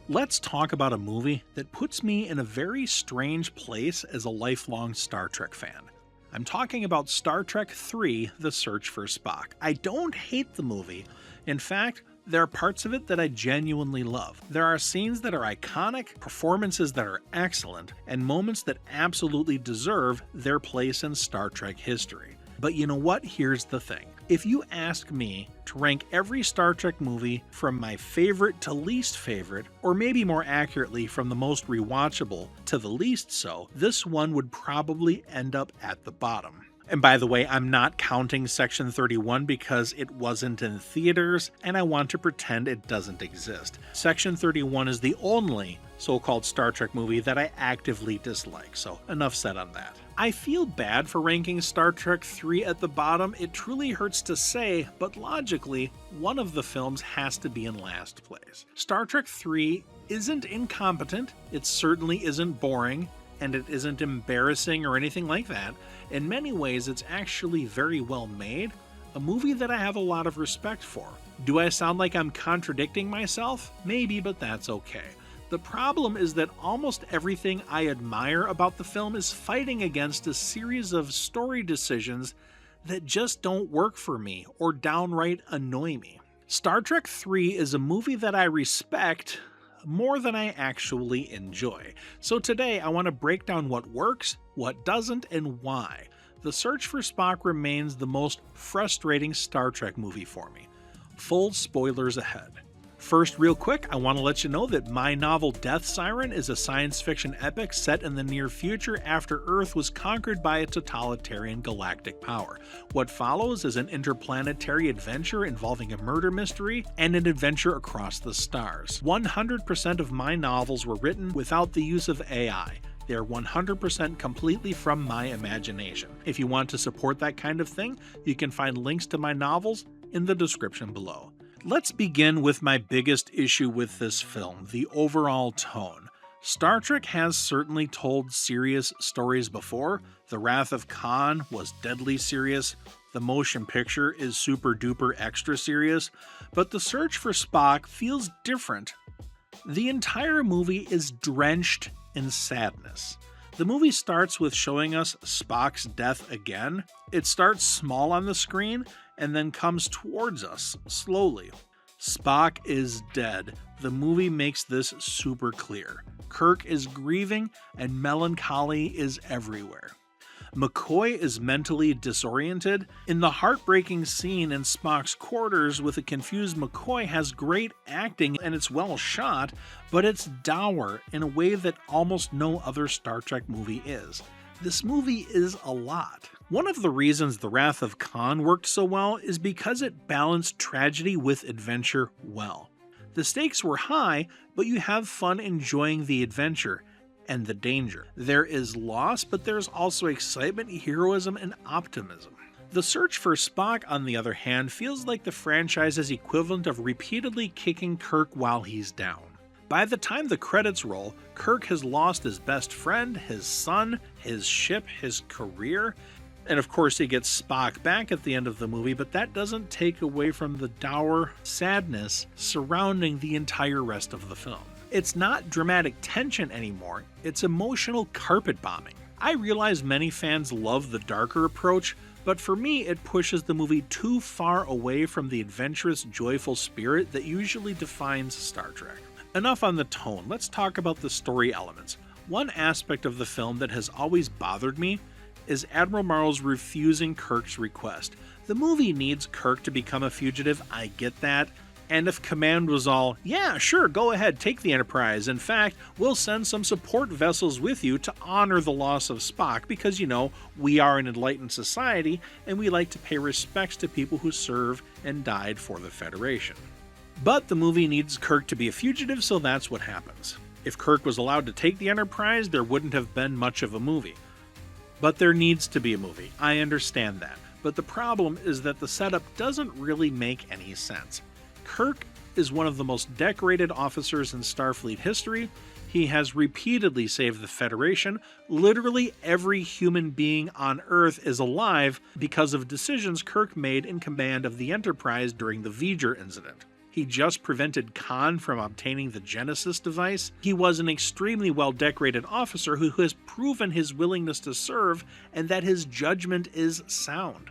Let's talk about a movie that puts me in a very strange place as a lifelong Star Trek fan. I'm talking about Star Trek III: The Search for Spock. I don't hate the movie. In fact, there are parts of it that I genuinely love. There are scenes that are iconic, performances that are excellent, and moments that absolutely deserve their place in Star Trek history. But you know what? Here's the thing. If you ask me to rank every Star Trek movie from my favorite to least favorite, or maybe more accurately from the most rewatchable to the least so, this one would probably end up at the bottom. And by the way, I'm not counting Section 31 because it wasn't in theaters, and I want to pretend it doesn't exist. Section 31 is the only so-called Star Trek movie that I actively dislike, so enough said on that. I feel bad for ranking Star Trek 3 at the bottom. It truly hurts to say, but logically, one of the films has to be in last place. Star Trek 3 isn't incompetent, it certainly isn't boring, and it isn't embarrassing or anything like that. In many ways, it's actually very well made, a movie that I have a lot of respect for. Do I sound like I'm contradicting myself? Maybe, but that's okay. The problem is that almost everything I admire about the film is fighting against a series of story decisions that just don't work for me or downright annoy me. Star Trek III is a movie that I respect more than I actually enjoy. So today I want to break down what works, what doesn't, and why. The Search for Spock remains the most frustrating Star Trek movie for me. Full spoilers ahead. First, real quick, I want to let you know that my novel Death Siren is a science fiction epic set in the near future after Earth was conquered by a totalitarian galactic power. What follows is an interplanetary adventure involving a murder mystery and an adventure across the stars. 100% of my novels were written without the use of AI. They're 100% completely from my imagination. If you want to support that kind of thing, you can find links to my novels in the description below. Let's begin with my biggest issue with this film, the overall tone. Star Trek has certainly told serious stories before. The Wrath of Khan was deadly serious. The motion picture is super duper extra serious. But The Search for Spock feels different. The entire movie is drenched in sadness. The movie starts with showing us Spock's death again. It starts small on the screen and then comes towards us slowly. Spock is dead. The movie makes this super clear. Kirk is grieving and melancholy is everywhere. McCoy is mentally disoriented. In the heartbreaking scene in Spock's quarters with a confused McCoy has great acting and it's well shot, but it's dour in a way that almost no other Star Trek movie is. This movie is a lot. One of the reasons The Wrath of Khan worked so well is because it balanced tragedy with adventure well. The stakes were high, but you have fun enjoying the adventure and the danger. There is loss, but there's also excitement, heroism, and optimism. The Search for Spock, on the other hand, feels like the franchise's equivalent of repeatedly kicking Kirk while he's down. By the time the credits roll, Kirk has lost his best friend, his son, his ship, his career, and of course he gets Spock back at the end of the movie, but that doesn't take away from the dour sadness surrounding the entire rest of the film. It's not dramatic tension anymore, it's emotional carpet bombing. I realize many fans love the darker approach, but for me it pushes the movie too far away from the adventurous, joyful spirit that usually defines Star Trek. Enough on the tone, let's talk about the story elements. One aspect of the film that has always bothered me is Admiral Marlo's refusing Kirk's request. The movie needs Kirk to become a fugitive, I get that. And if command was all, yeah, sure, go ahead, take the Enterprise. In fact, we'll send some support vessels with you to honor the loss of Spock because, you know, we are an enlightened society and we like to pay respects to people who serve and died for the Federation. But the movie needs Kirk to be a fugitive, so that's what happens. If Kirk was allowed to take the Enterprise, there wouldn't have been much of a movie. But there needs to be a movie, I understand that. But the problem is that the setup doesn't really make any sense. Kirk is one of the most decorated officers in Starfleet history. He has repeatedly saved the Federation. Literally every human being on Earth is alive because of decisions Kirk made in command of the Enterprise during the V'ger incident. He just prevented Khan from obtaining the Genesis device. He was an extremely well-decorated officer who has proven his willingness to serve and that his judgment is sound.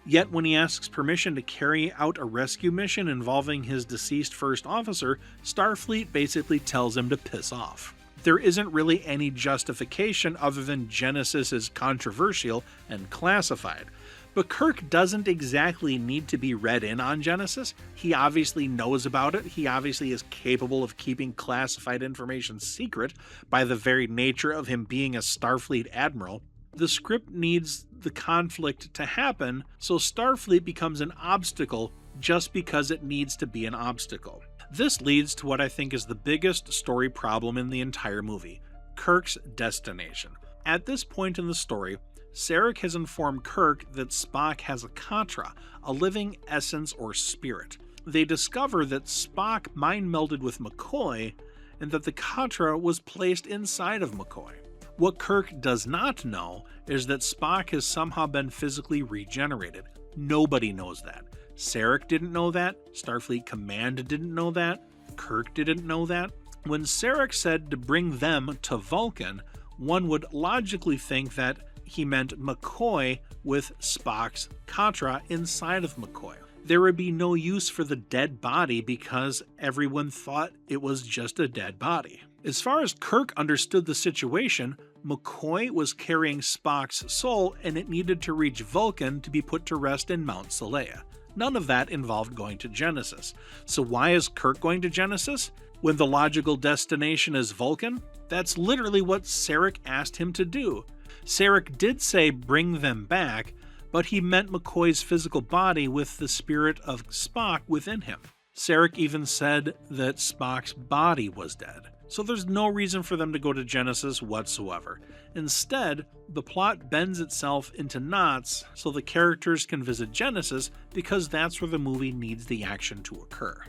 Yet when he asks permission to carry out a rescue mission involving his deceased first officer, Starfleet basically tells him to piss off. There isn't really any justification other than Genesis is controversial and classified. But Kirk doesn't exactly need to be read in on Genesis. He obviously knows about it. He obviously is capable of keeping classified information secret by the very nature of him being a Starfleet admiral. The script needs the conflict to happen, so Starfleet becomes an obstacle just because it needs to be an obstacle. This leads to what I think is the biggest story problem in the entire movie: Kirk's destination. At this point in the story, Sarek has informed Kirk that Spock has a Katra, a living essence or spirit. They discover that Spock mind-melded with McCoy, and that the Katra was placed inside of McCoy. What Kirk does not know is that Spock has somehow been physically regenerated. Nobody knows that. Sarek didn't know that, Starfleet Command didn't know that, Kirk didn't know that. When Sarek said to bring them to Vulcan, one would logically think that he meant McCoy with Spock's Katra inside of McCoy. There would be no use for the dead body because everyone thought it was just a dead body. As far as Kirk understood the situation, McCoy was carrying Spock's soul and it needed to reach Vulcan to be put to rest in Mount Seleia. None of that involved going to Genesis. So why is Kirk going to Genesis when the logical destination is Vulcan? That's literally what Sarek asked him to do. Sarek did say bring them back, but he meant McCoy's physical body with the spirit of Spock within him. Sarek even said that Spock's body was dead. So there's no reason for them to go to Genesis whatsoever. Instead, the plot bends itself into knots so the characters can visit Genesis because that's where the movie needs the action to occur.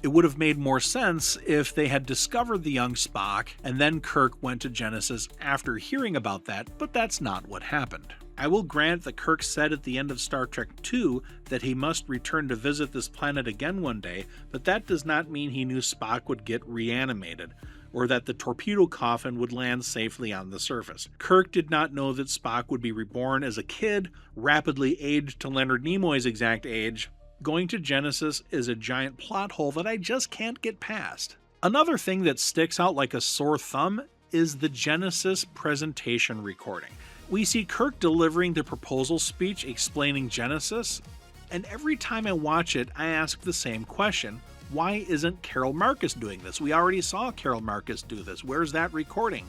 It would have made more sense if they had discovered the young Spock and then Kirk went to Genesis after hearing about that, but that's not what happened. I will grant that Kirk said at the end of Star Trek II that he must return to visit this planet again one day, but that does not mean he knew Spock would get reanimated, or that the torpedo coffin would land safely on the surface. Kirk did not know that Spock would be reborn as a kid, rapidly aged to Leonard Nimoy's exact age. Going to Genesis is a giant plot hole that I just can't get past. Another thing that sticks out like a sore thumb is the Genesis presentation recording. We see Kirk delivering the proposal speech explaining Genesis, and every time I watch it, I ask the same question. Why isn't Carol Marcus doing this? We already saw Carol Marcus do this. Where's that recording?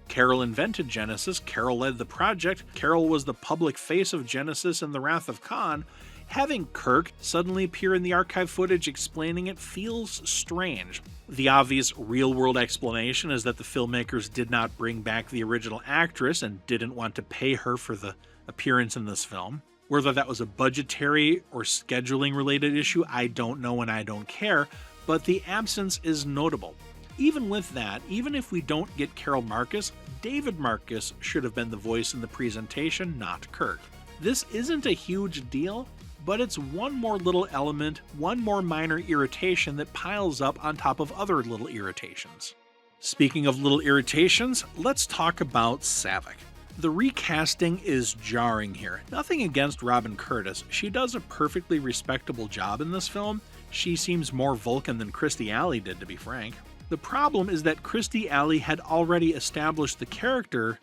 Carol invented Genesis. Carol led the project. Carol was the public face of Genesis in The Wrath of Khan. Having Kirk suddenly appear in the archive footage explaining it feels strange. The obvious real-world explanation is that the filmmakers did not bring back the original actress and didn't want to pay her for the appearance in this film. Whether that was a budgetary or scheduling-related issue, I don't know and I don't care, but the absence is notable. Even with that, even if we don't get Carol Marcus, David Marcus should have been the voice in the presentation, not Kirk. This isn't a huge deal, but it's one more little element, one more minor irritation that piles up on top of other little irritations. Speaking of little irritations, let's talk about Saavik. The recasting is jarring here. Nothing against Robin Curtis. She does a perfectly respectable job in this film. She seems more Vulcan than Kirstie Alley did, to be frank. The problem is that Kirstie Alley had already established the character,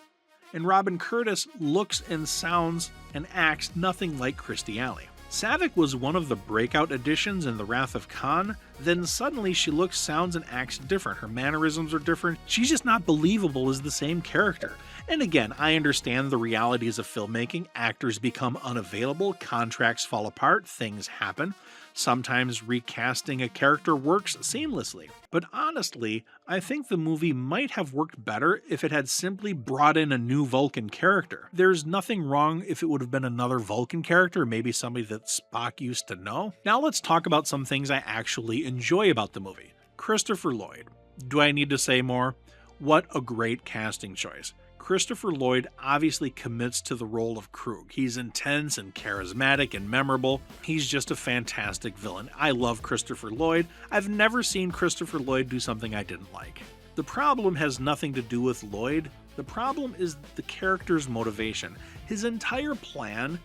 and Robin Curtis looks and sounds and acts nothing like Kirstie Alley. Saavik was one of the breakout additions in The Wrath of Khan, then suddenly she looks, sounds, and acts different. Her mannerisms are different. She's just not believable as the same character. And again, I understand the realities of filmmaking. Actors become unavailable, contracts fall apart, things happen. Sometimes recasting a character works seamlessly. But honestly, I think the movie might have worked better if it had simply brought in a new Vulcan character. There's nothing wrong if it would have been another Vulcan character, maybe somebody that Spock used to know. Now let's talk about some things I actually enjoy about the movie. Christopher Lloyd. Do I need to say more? What a great casting choice. Christopher Lloyd obviously commits to the role of Krug. He's intense and charismatic and memorable. He's just a fantastic villain. I love Christopher Lloyd. I've never seen Christopher Lloyd do something I didn't like. The problem has nothing to do with Lloyd. The problem is the character's motivation. His entire plan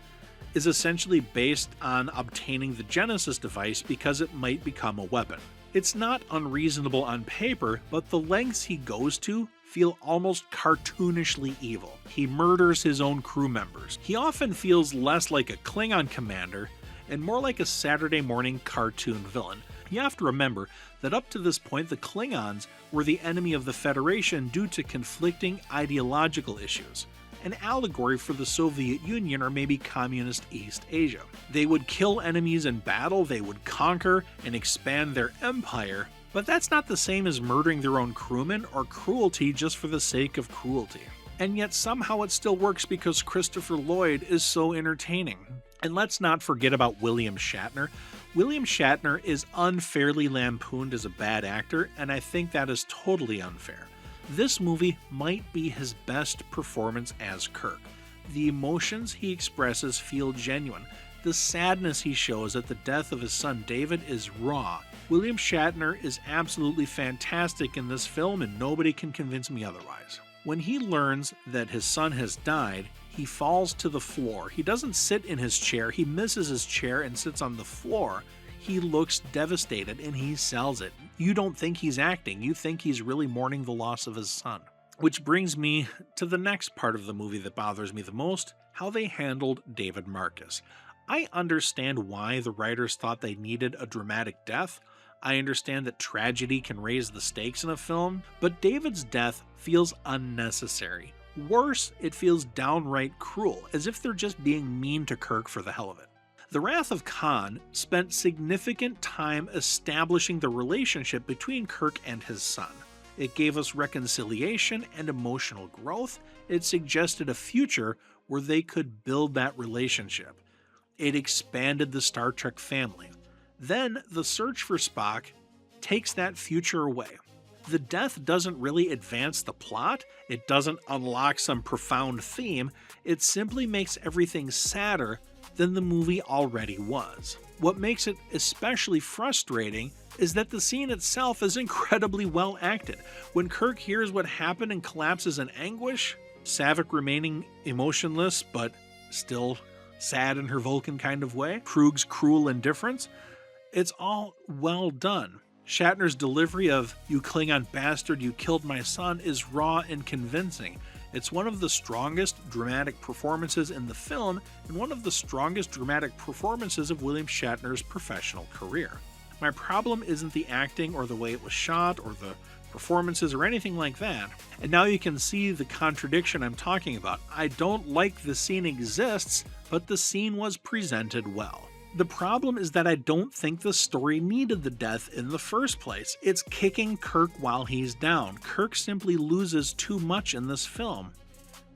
is essentially based on obtaining the Genesis device because it might become a weapon. It's not unreasonable on paper, but the lengths he goes to feel almost cartoonishly evil. He murders his own crew members. He often feels less like a Klingon commander and more like a Saturday morning cartoon villain. You have to remember that up to this point, the Klingons were the enemy of the Federation due to conflicting ideological issues, an allegory for the Soviet Union or maybe communist East Asia. They would kill enemies in battle, they would conquer and expand their empire, but that's not the same as murdering their own crewmen or cruelty just for the sake of cruelty. And yet somehow it still works because Christopher Lloyd is so entertaining. And let's not forget about William Shatner. William Shatner is unfairly lampooned as a bad actor, and I think that is totally unfair. This movie might be his best performance as Kirk. The emotions he expresses feel genuine. The sadness he shows at the death of his son David is raw. William Shatner is absolutely fantastic in this film, and nobody can convince me otherwise. When he learns that his son has died, he falls to the floor. He doesn't sit in his chair, he misses his chair and sits on the floor. He looks devastated and he sells it. You don't think he's acting, you think he's really mourning the loss of his son. Which brings me to the next part of the movie that bothers me the most, how they handled David Marcus. I understand why the writers thought they needed a dramatic death. I understand that tragedy can raise the stakes in a film, but David's death feels unnecessary. Worse, it feels downright cruel, as if they're just being mean to Kirk for the hell of it. The Wrath of Khan spent significant time establishing the relationship between Kirk and his son. It gave us reconciliation and emotional growth. It suggested a future where they could build that relationship. It expanded the Star Trek family. Then the search for Spock takes that future away. The death doesn't really advance the plot, it doesn't unlock some profound theme, it simply makes everything sadder than the movie already was. What makes it especially frustrating is that the scene itself is incredibly well acted. When Kirk hears what happened and collapses in anguish, Saavik remaining emotionless but still sad in her Vulcan kind of way, Krug's cruel indifference, it's all well done. Shatner's delivery of "You Klingon bastard, you killed my son" is raw and convincing. It's one of the strongest dramatic performances in the film and one of the strongest dramatic performances of William Shatner's professional career. My problem isn't the acting or the way it was shot or the performances or anything like that. And now you can see the contradiction I'm talking about. I don't like the scene exists, but the scene was presented well. The problem is that I don't think the story needed the death in the first place. It's kicking Kirk while he's down. Kirk simply loses too much in this film.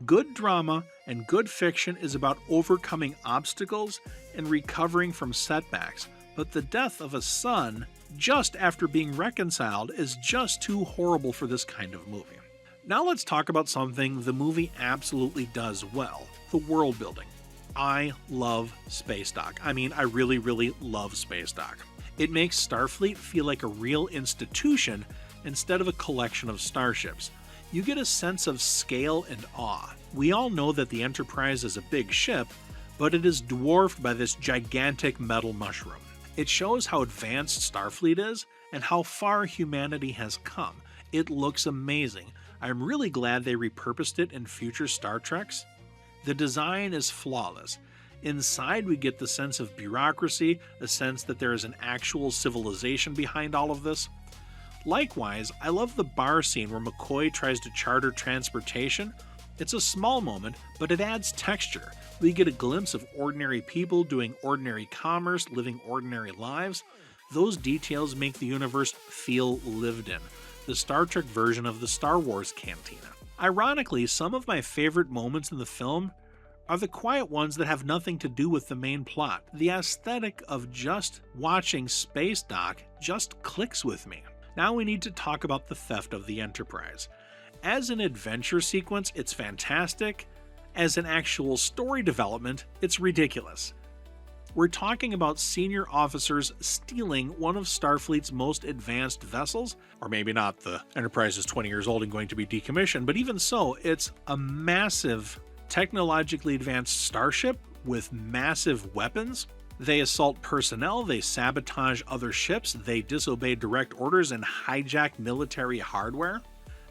Good drama and good fiction is about overcoming obstacles and recovering from setbacks, but the death of a son just after being reconciled is just too horrible for this kind of movie. Now let's talk about something the movie absolutely does well, the world building. I love Space Dock. I mean, I really love Space Dock. It makes Starfleet feel like a real institution instead of a collection of starships. You get a sense of scale and awe. We all know that the Enterprise is a big ship, but it is dwarfed by this gigantic metal mushroom. It shows how advanced Starfleet is and how far humanity has come. It looks amazing. I'm really glad they repurposed it in future Star Treks. The design is flawless. Inside we get the sense of bureaucracy, a sense that there is an actual civilization behind all of this. Likewise, I love the bar scene where McCoy tries to charter transportation. It's a small moment, but it adds texture. We get a glimpse of ordinary people doing ordinary commerce, living ordinary lives. Those details make the universe feel lived in, the Star Trek version of the Star Wars cantina. Ironically, some of my favorite moments in the film are the quiet ones that have nothing to do with the main plot. The aesthetic of just watching Space Dock just clicks with me. Now we need to talk about the theft of the Enterprise. As an adventure sequence, it's fantastic. As an actual story development, it's ridiculous. We're talking about senior officers stealing one of Starfleet's most advanced vessels, or maybe not, the Enterprise is 20 years old and going to be decommissioned, but even so, it's a massive, technologically advanced starship with massive weapons. They assault personnel, they sabotage other ships, they disobey direct orders and hijack military hardware.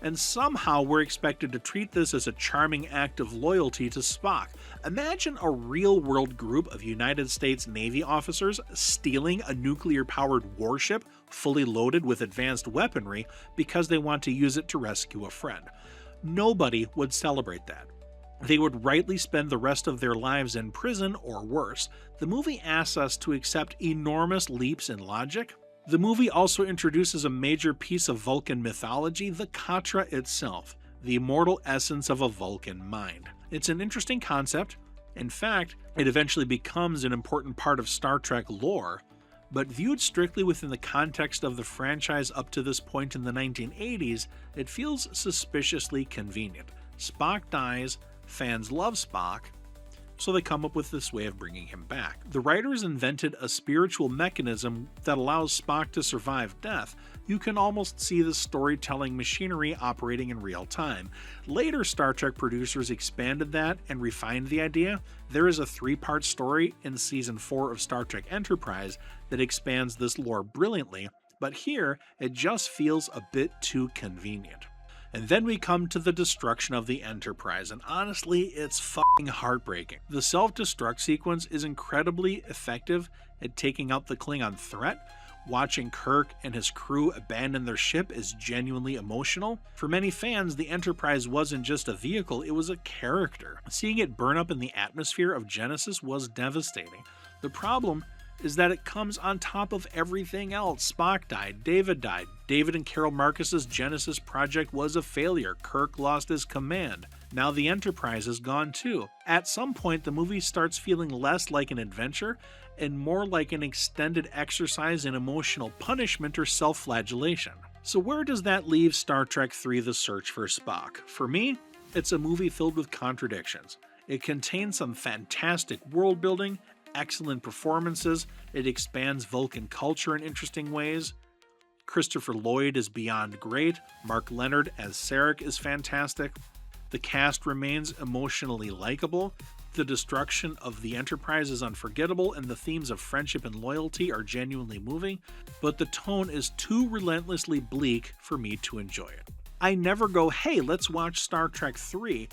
And somehow we're expected to treat this as a charming act of loyalty to Spock. Imagine a real-world group of United States Navy officers stealing a nuclear-powered warship fully loaded with advanced weaponry because they want to use it to rescue a friend. Nobody would celebrate that. They would rightly spend the rest of their lives in prison or worse. The movie asks us to accept enormous leaps in logic. The movie also introduces a major piece of Vulcan mythology, the Katra itself, the immortal essence of a Vulcan mind. It's an interesting concept. In fact, it eventually becomes an important part of Star Trek lore, but viewed strictly within the context of the franchise up to this point in the 1980s, it feels suspiciously convenient. Spock dies, fans love Spock, so they come up with this way of bringing him back. The writers invented a spiritual mechanism that allows Spock to survive death. You can almost see the storytelling machinery operating in real time. Later Star Trek producers expanded that and refined the idea. There is a 3-part story in Season 4 of Star Trek Enterprise that expands this lore brilliantly, but here it just feels a bit too convenient. And then we come to the destruction of the Enterprise, and honestly, it's fucking heartbreaking. The self-destruct sequence is incredibly effective at taking out the Klingon threat. Watching Kirk and his crew abandon their ship is genuinely emotional. For many fans, the Enterprise wasn't just a vehicle, it was a character. Seeing it burn up in the atmosphere of Genesis was devastating. The problem is that it comes on top of everything else. Spock died, David died. David and Carol Marcus's Genesis project was a failure. Kirk lost his command. Now the Enterprise is gone too. At some point, the movie starts feeling less like an adventure and more like an extended exercise in emotional punishment or self-flagellation. So where does that leave Star Trek III: The Search for Spock? For me, it's a movie filled with contradictions. It contains some fantastic world building, excellent performances, it expands Vulcan culture in interesting ways. Christopher Lloyd is beyond great, Mark Leonard as Sarek is fantastic. The cast remains emotionally likable, the destruction of the Enterprise is unforgettable, and the themes of friendship and loyalty are genuinely moving, but the tone is too relentlessly bleak for me to enjoy it. I never go, hey, let's watch Star Trek 3.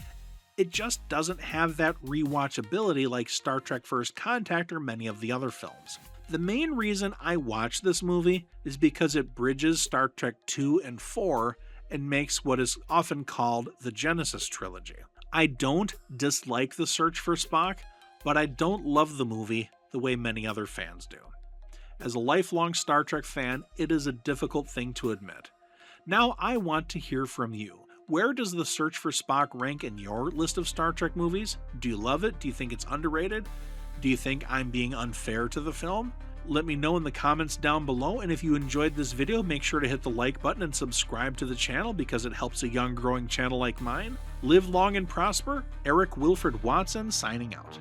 It just doesn't have that rewatchability like Star Trek First Contact or many of the other films. The main reason I watch this movie is because it bridges Star Trek 2 and 4 and makes what is often called the Genesis trilogy. I don't dislike The Search for Spock, but I don't love the movie the way many other fans do. As a lifelong Star Trek fan, it is a difficult thing to admit. Now I want to hear from you. Where does The Search for Spock rank in your list of Star Trek movies? Do you love it? Do you think it's underrated? Do you think I'm being unfair to the film? Let me know in the comments down below, and if you enjoyed this video, make sure to hit the like button and subscribe to the channel because it helps a young growing channel like mine. Live long and prosper. Eric Wilfred Watson signing out.